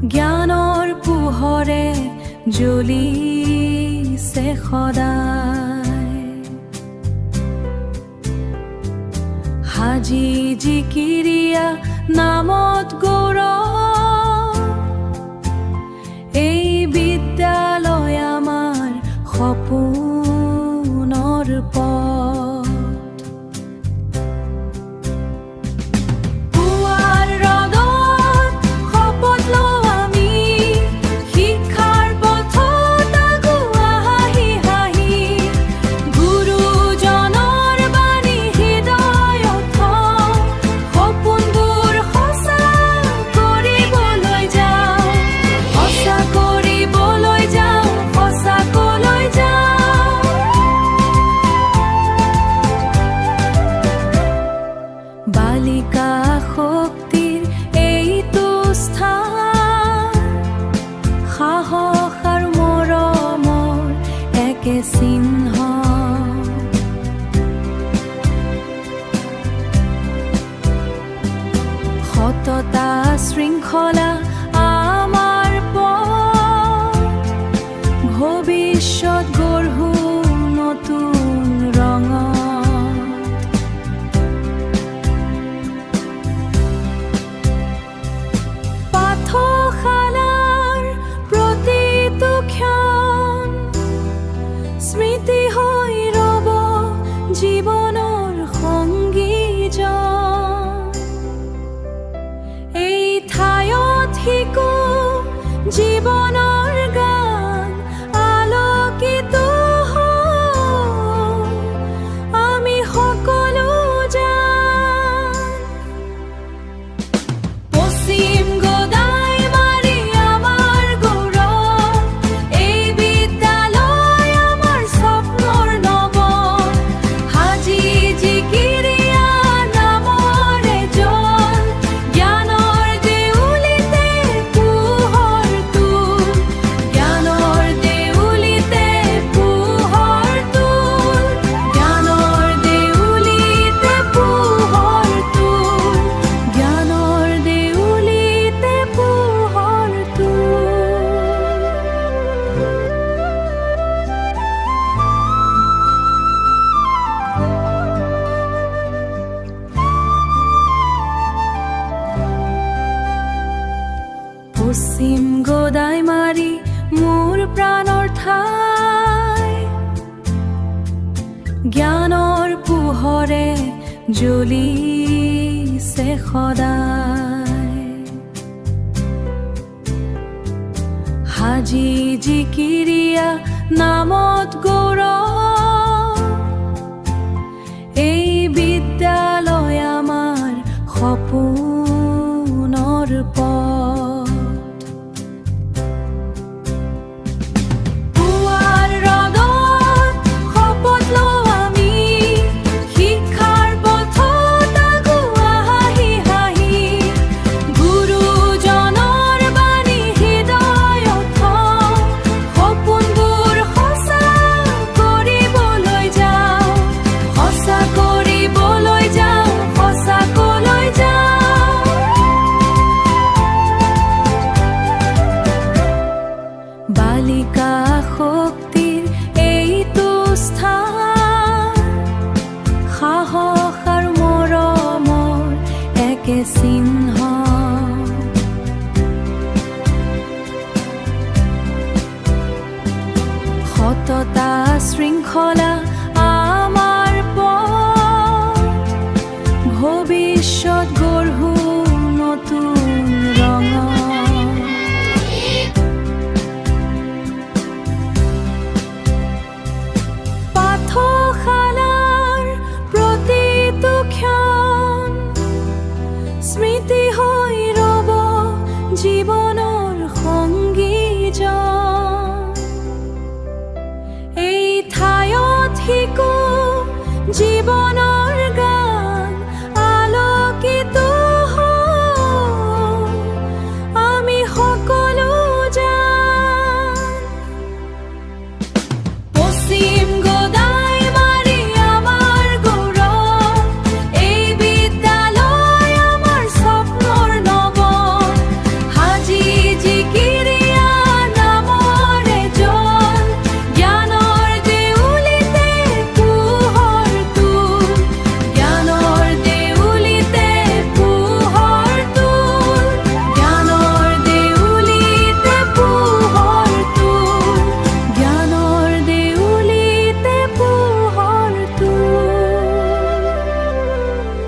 জ্ঞানৰ পোহৰে জ্বলিছে সদায়। হাজি জিকিৰিয়া নামত গৌৰৱ, এই বিদ্যালয় আমাৰ সপোনৰ পথ। পুৱাৰ ৰ'দত শপত লওঁ আমি, শিক্ষাৰ পথত আগুৱা হাঁহি হাঁহি। গুৰুজনৰ বাণী হৃদয়ত থওঁ, সপোনবোৰ সঁচা কৰিবলৈ যাওঁ, সঁচা কৰিবলৈ যাওঁ, সঁচাকৈ যাওঁ। বালিকা শক্তিৰ এইটো স্থান, সাহস আৰু মৰমৰ একে চিহ্ন। সততা শৃংখলা আমাৰ পথ, ভৱিষ্যত গঢ়ো নতুন ৰঙত। পাঠশালাৰ প্ৰতিটো ক্ষণ স্মৃতি হৈ ৰ'ব জীৱনৰ সংগীজন। এই ঠাইত শিকো জীৱনৰ গান, আলোকিত হওঁ আমি সকলো যান। পশ্চিম গোদাইমাৰী আমাৰ গৌৰৱ, এই বিদ্যালয় আমাৰ স্বপ্নৰ নগৰ। হাজি জিকিৰিয়া নামৰে জল, জ্ঞানৰ দেউলিতে পোহৰ তুল, জ্ঞানৰ দেউলিতে পোহৰ তুল, জ্ঞানৰ দেউলিতে পোহৰ তুল, জ্ঞানৰ দেউলিতে পোহৰ তুল। পশ্চিম গোদাইমাৰী মোৰ প্ৰাণৰ ঠাই, জ্ঞানৰ পোহৰে জ্বলিছে সদায়। হাজি জিকিৰিয়া নামত গৌৰৱ, এই বিদ্যালয় আমাৰ সপোনৰ পথ। পুৱাৰ ৰ'দত শপত লওঁ আমি, শিক্ষাৰ পথত আগুৱা হাঁহি হাঁহি। গুৰুজনৰ বাণী হৃদয়ত থওঁ, সপোনবোৰ সঁচা কৰিবলৈ যাওঁ, সঁচা কৰিবলৈ যাওঁ, সঁচাকৈ যাওঁ। বালিকা শক্তিৰ এইটো স্থান, সাহস আৰু মৰমৰ একে চিহ্ন। সততা শৃংখলা আমাৰ পথ, ভৱিষ্যত